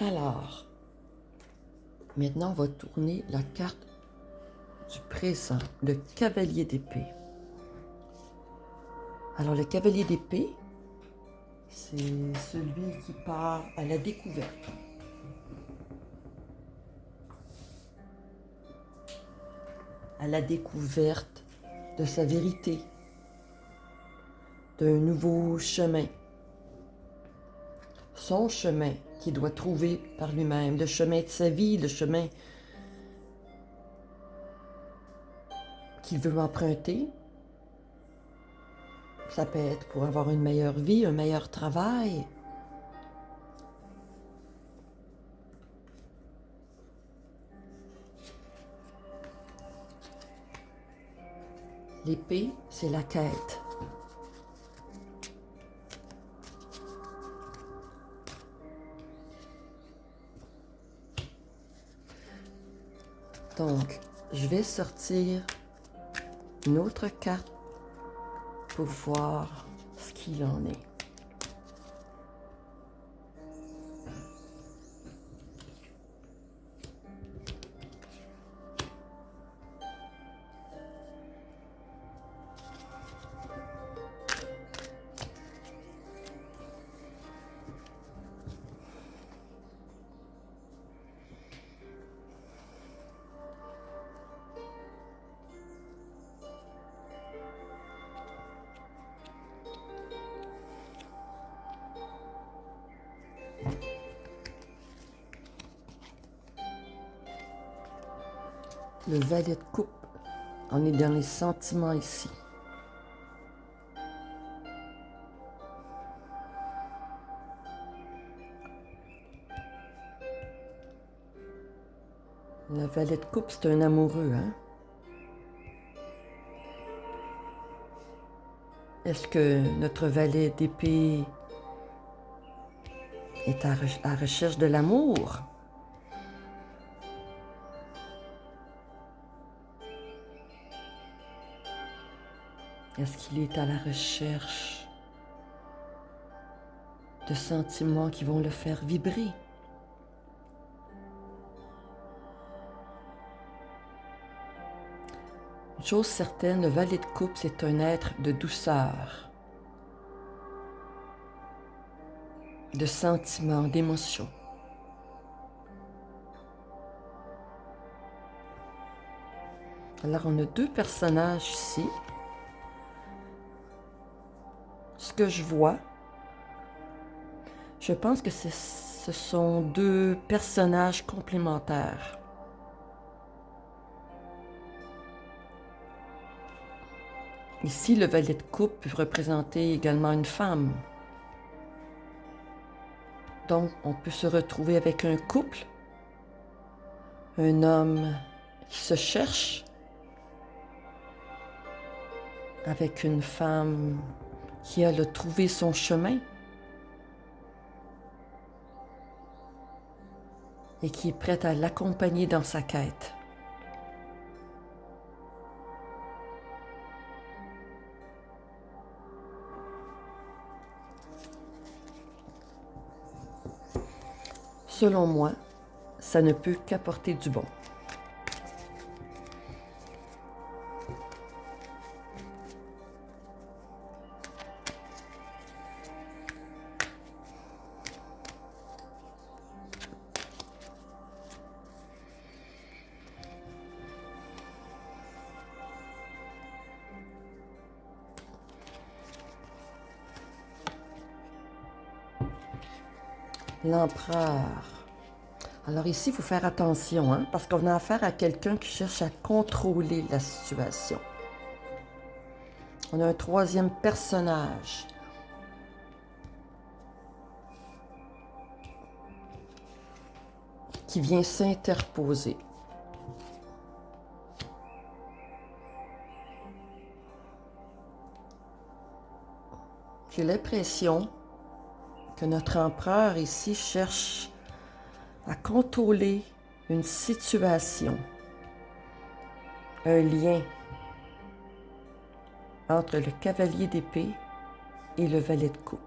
Alors, maintenant, on va tourner la carte du présent, le cavalier d'épée. Alors, le cavalier d'épée, c'est celui qui part à la découverte. À la découverte de sa vérité, d'un nouveau chemin. Son chemin qu'il doit trouver par lui-même, le chemin de sa vie, le chemin qu'il veut emprunter. Ça peut être pour avoir une meilleure vie, un meilleur travail. L'épée, c'est la quête. Donc, je vais sortir une autre carte pour voir ce qu'il en est. Le valet de coupe, on est dans les sentiments ici. Le valet de coupe, c'est un amoureux, hein? Est-ce que notre valet d'épée est à la recherche de l'amour? Est-ce qu'il est à la recherche de sentiments qui vont le faire vibrer? Une chose certaine, le valet de coupe, c'est un être de douceur, de sentiments, d'émotions. Alors, on a deux personnages ici. Ce que je vois, je pense que ce sont deux personnages complémentaires. Ici, le valet de coupe peut représenter également une femme. Donc, on peut se retrouver avec un couple, un homme qui se cherche, avec une femme qui a trouvé son chemin et qui est prête à l'accompagner dans sa quête. Selon moi, ça ne peut qu'apporter du bon. L'empereur. Alors ici, il faut faire attention, hein, parce qu'on a affaire à quelqu'un qui cherche à contrôler la situation. On a un troisième personnage. Qui vient s'interposer. J'ai l'impression que notre empereur ici cherche à contrôler une situation, un lien entre le cavalier d'épée et le valet de coupe.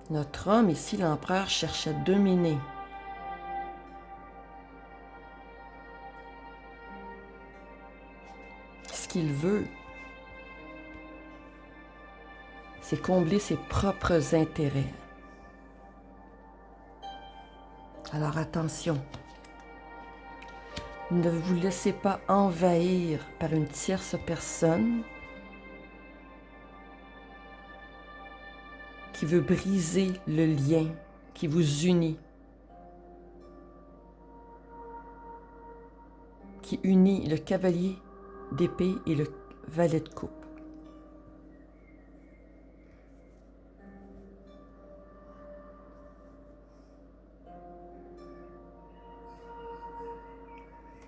Notre homme ici, l'empereur, cherche à dominer. Ce qu'il veut, c'est combler ses propres intérêts. Alors attention, ne vous laissez pas envahir par une tierce personne qui veut briser le lien qui vous unit, qui unit le cavalier d'épée et le valet de coupe.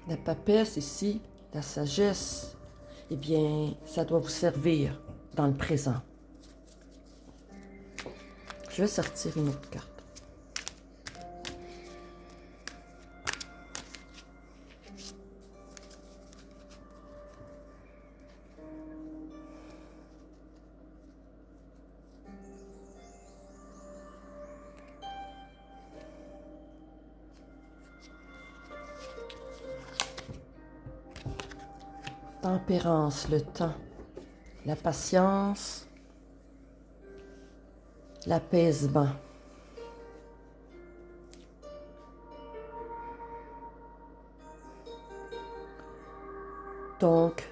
La papesse ici, la sagesse, eh bien, ça doit vous servir dans le présent. Je vais sortir une autre carte. Tempérance, le temps, la patience, l'apaisement. Donc,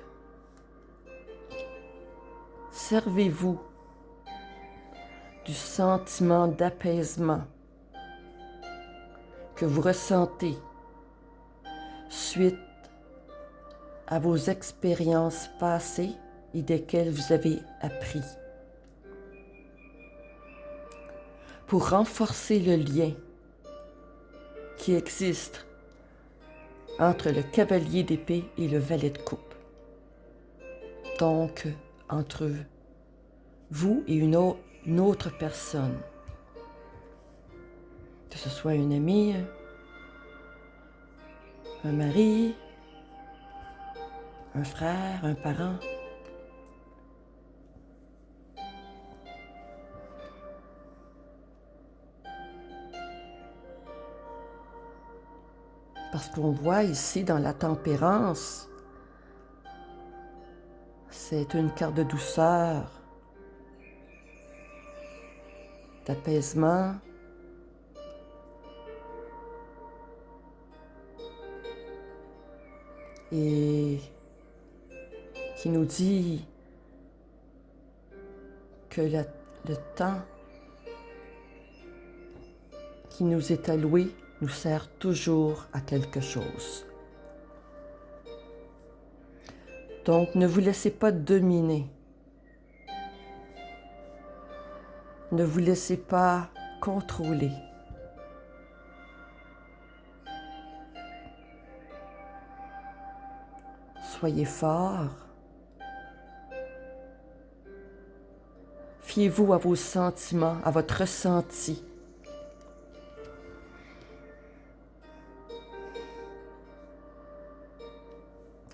servez-vous du sentiment d'apaisement que vous ressentez suite à vos expériences passées et desquelles vous avez appris. Pour renforcer le lien qui existe entre le cavalier d'épée et le valet de coupe. Donc, entre vous et une autre personne. Que ce soit une amie, un mari, un frère, un parent. Parce qu'on voit ici dans la tempérance, c'est une carte de douceur, d'apaisement, et qui nous dit que le temps qui nous est alloué nous sert toujours à quelque chose. Donc, ne vous laissez pas dominer. Ne vous laissez pas contrôler. Soyez fort. Fiez-vous à vos sentiments, à votre ressenti.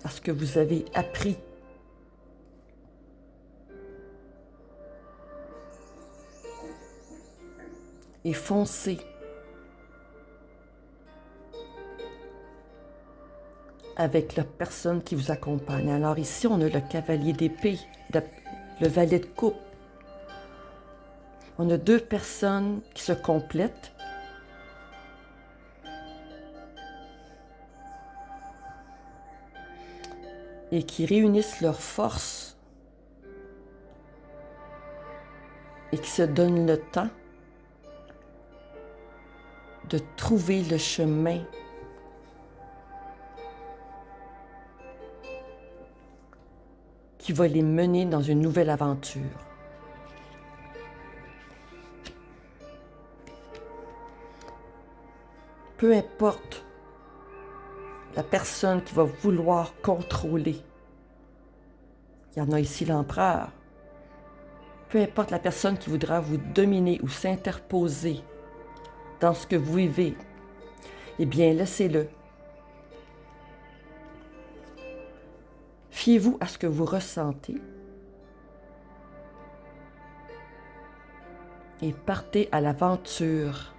À ce que vous avez appris. Et foncez. Avec la personne qui vous accompagne. Alors ici, on a le cavalier d'épée, le valet de coupe. On a deux personnes qui se complètent. Et qui réunissent leurs forces. Et qui se donnent le temps de trouver le chemin qui va les mener dans une nouvelle aventure. Peu importe la personne qui va vouloir contrôler. Il y en a ici l'empereur. Peu importe la personne qui voudra vous dominer ou s'interposer dans ce que vous vivez, eh bien, laissez-le. Fiez-vous à ce que vous ressentez et partez à l'aventure.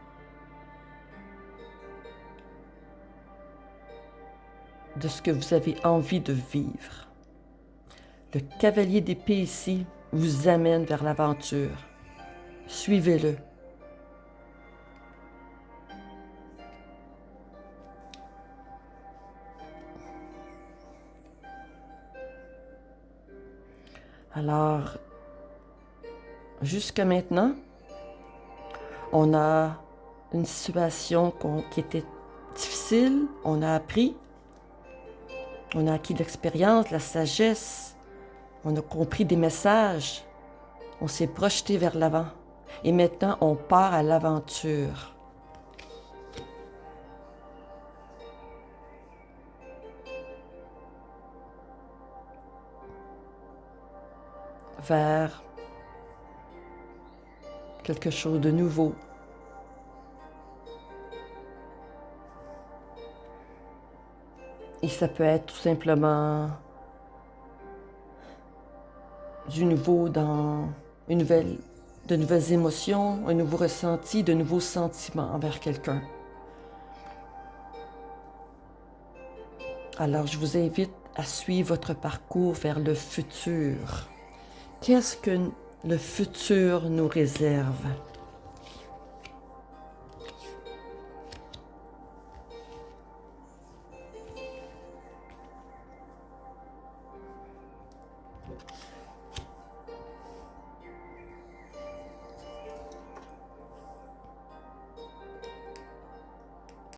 De ce que vous avez envie de vivre. Le cavalier d'épée ici vous amène vers l'aventure. Suivez-le. Alors, jusqu'à maintenant, on a une situation qui était difficile, on a appris, on a acquis de l'expérience, la sagesse, on a compris des messages, on s'est projeté vers l'avant et maintenant on part à l'aventure. Vers quelque chose de nouveau. Et ça peut être tout simplement du nouveau dans de nouvelles émotions, un nouveau ressenti, de nouveaux sentiments envers quelqu'un. Alors, je vous invite à suivre votre parcours vers le futur. Qu'est-ce que le futur nous réserve?